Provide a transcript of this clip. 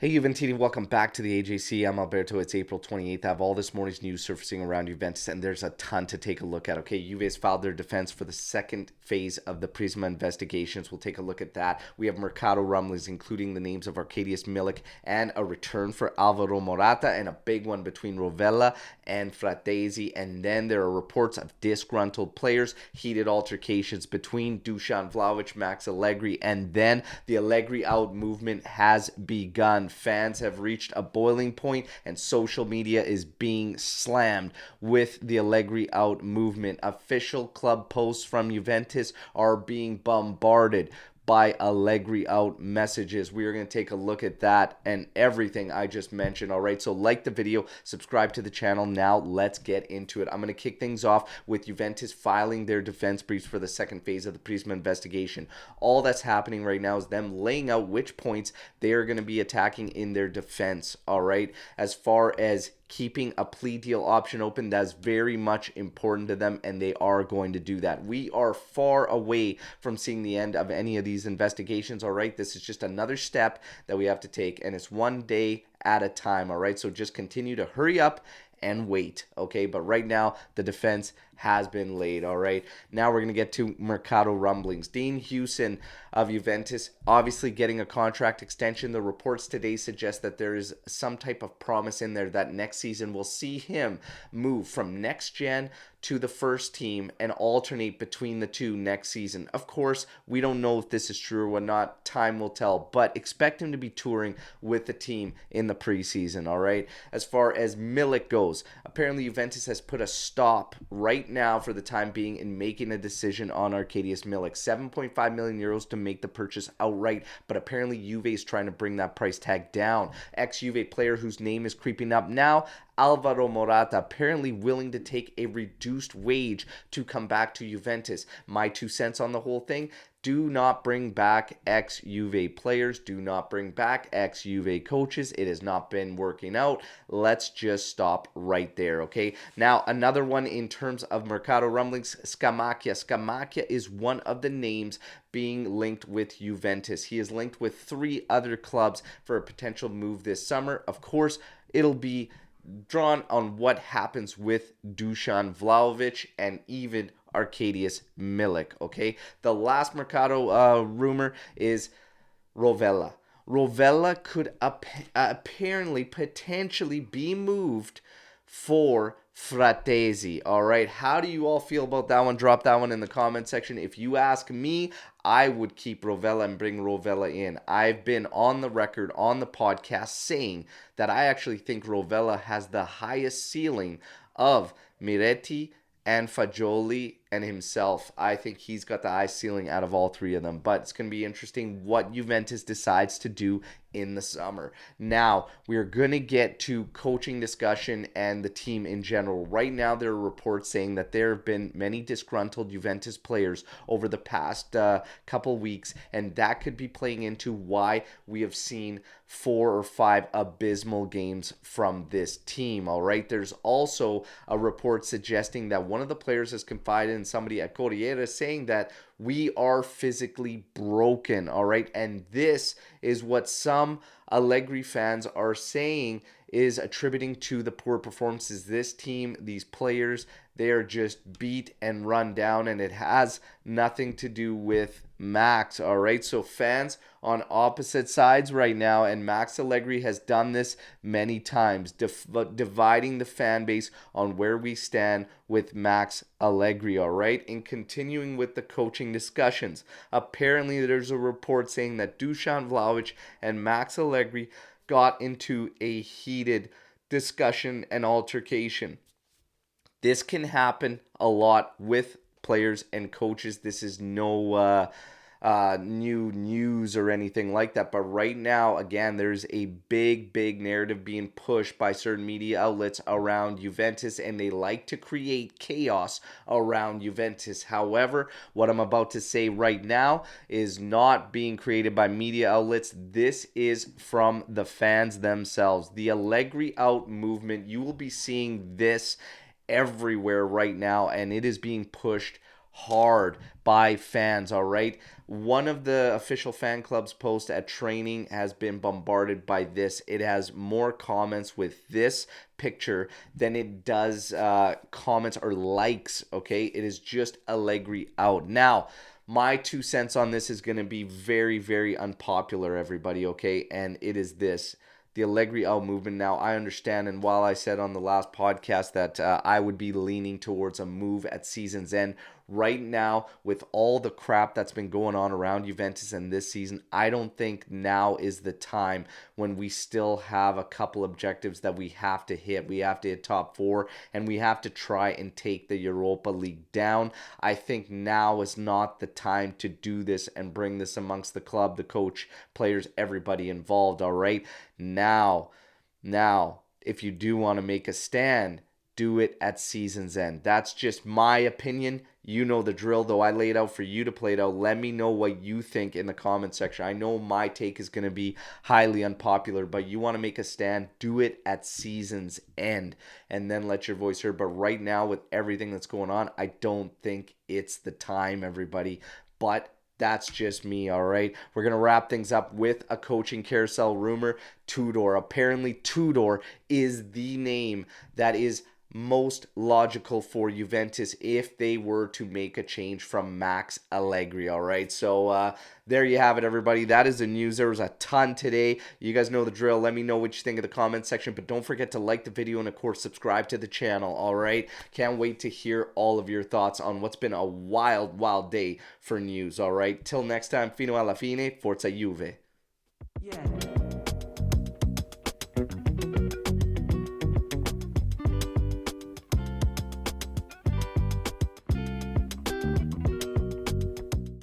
Hey Juventini, welcome back to the AJC. I'm Alberto. It's April 28th. I have all this morning's news surfacing around Juventus, and there's a ton to take a look at. Okay, Juve has filed their defense for the second phase of the Prisma investigations. We'll take a look at that. We have Mercato rumblings, including the names of Arkadiusz Milik and a return for Alvaro Morata, and a big one between Rovella and Fratesi. And then there are reports of disgruntled players, heated altercations between Dusan Vlahovic, Max Allegri, and then the Allegri out movement has begun. Fans have reached a boiling point, and social media is being slammed with the Allegri out movement. Official club posts from Juventus are being bombarded by Allegri out messages. We are going to take a look at that and everything I just mentioned. All right, so like the video, subscribe to the channel. Now let's get into it. I'm going to kick things off with Juventus filing their defense briefs for the second phase of the Prisma investigation. All that's happening right now is them laying out which points they are going to be attacking in their defense. All right, as far as keeping a plea deal option open, that's very much important to them, and they are going to do that. We are far away from seeing the end of any of these investigations. All right, this is just another step that we have to take, and it's one day at a time. All right, so just continue to hurry up and wait. Okay, but right now the defense has been laid. All right, now we're going to get to Mercato rumblings. Dean Hewson of Juventus obviously getting a contract extension. The reports today suggest that there is some type of promise in there that next season we'll see him move from next gen to the first team and alternate between the two next season. Of course, we don't know if this is true or whatnot. Time will tell, but expect him to be touring with the team in the preseason. All right, as far as Milik goes, apparently Juventus has put a stop right now for the time being in making a decision on Arkadiusz Milik. 7.5 million euros to make the purchase outright, but apparently Juve is trying to bring that price tag down. Ex-Juve player whose name is creeping up now, Alvaro Morata, apparently willing to take a reduced wage to come back to Juventus. My 2 cents on the whole thing: do not bring back ex-Juve players. Do not bring back ex-Juve coaches. It has not been working out. Let's just stop right there, okay? Now, another one in terms of Mercato rumblings, Scamacca. Scamacca is one of the names being linked with Juventus. He is linked with 3 other clubs for a potential move this summer. Of course, it'll be drawn on what happens with Dusan Vlahovic and even Arkadiusz Milik, okay? The last Mercato rumor is Rovella. Rovella could apparently potentially be moved for Fratesi. All right, how do you all feel about that one? Drop that one in the comment section. If you ask me, I would keep Rovella and bring Rovella in. I've been on the record on the podcast saying that I actually think Rovella has the highest ceiling of Miretti and Fagioli and himself. I think he's got the high ceiling out of all 3 of them. But it's going to be interesting what Juventus decides to do in the summer. Now, we're going to get to coaching discussion and the team in general. Right now, there are reports saying that there have been many disgruntled Juventus players over the past couple weeks, and that could be playing into why we have seen 4 or 5 abysmal games from this team. All right, there's also a report suggesting that one of the players has confided in somebody at Corriere saying that we are physically broken. All right, and this is what some Allegri fans are saying is attributing to the poor performances. This team, these players, they are just beat and run down, and it has nothing to do with Max. All right, so fans on opposite sides right now, and Max Allegri has done this many times, dividing the fan base on where we stand with Max Allegri. All right, and continuing with the coaching discussions, apparently there's a report saying that Dusan Vlahovic and Max Allegri got into a heated discussion and altercation. This can happen a lot with players and coaches. This is no new news or anything like that. But right now, again, there's a big narrative being pushed by certain media outlets around Juventus, and they like to create chaos around Juventus. However, what I'm about to say right now is not being created by media outlets. This is from the fans themselves. The Allegri out movement, you will be seeing this everywhere right now, and it is being pushed hard by fans, all right? One of the official fan club's posts at training has been bombarded by this. It has more comments with this picture than it does comments or likes, okay? It is just Allegri out. Now, my 2 cents on this is going to be very, very unpopular, everybody, okay? And it is this. The Allegri out movement. Now, I understand, and while I said on the last podcast that I would be leaning towards a move at season's end, right now, with all the crap that's been going on around Juventus and this season, I don't think now is the time when we still have a couple objectives that we have to hit. We have to hit top four, and we have to try and take the Europa League down. I think now is not the time to do this and bring this amongst the club, the coach, players, everybody involved, all right? Now, if you do want to make a stand, do it at season's end. That's just my opinion. You know the drill, though. I lay it out for you to play it out. Let me know what you think in the comment section. I know my take is going to be highly unpopular, but you want to make a stand, do it at season's end, and then let your voice heard. But right now, with everything that's going on, I don't think it's the time, everybody. But that's just me, all right? We're going to wrap things up with a coaching carousel rumor. Tudor. Apparently, Tudor is the name that is most logical for Juventus if they were to make a change from Max Allegri, all right? So there you have it, everybody. That is the news. There was a ton today. You guys know the drill. Let me know what you think in the comment section, but don't forget to like the video and, of course, subscribe to the channel, all right? Can't wait to hear all of your thoughts on what's been a wild, wild day for news, all right? Till next time, fino alla fine, forza Juve. Yeah.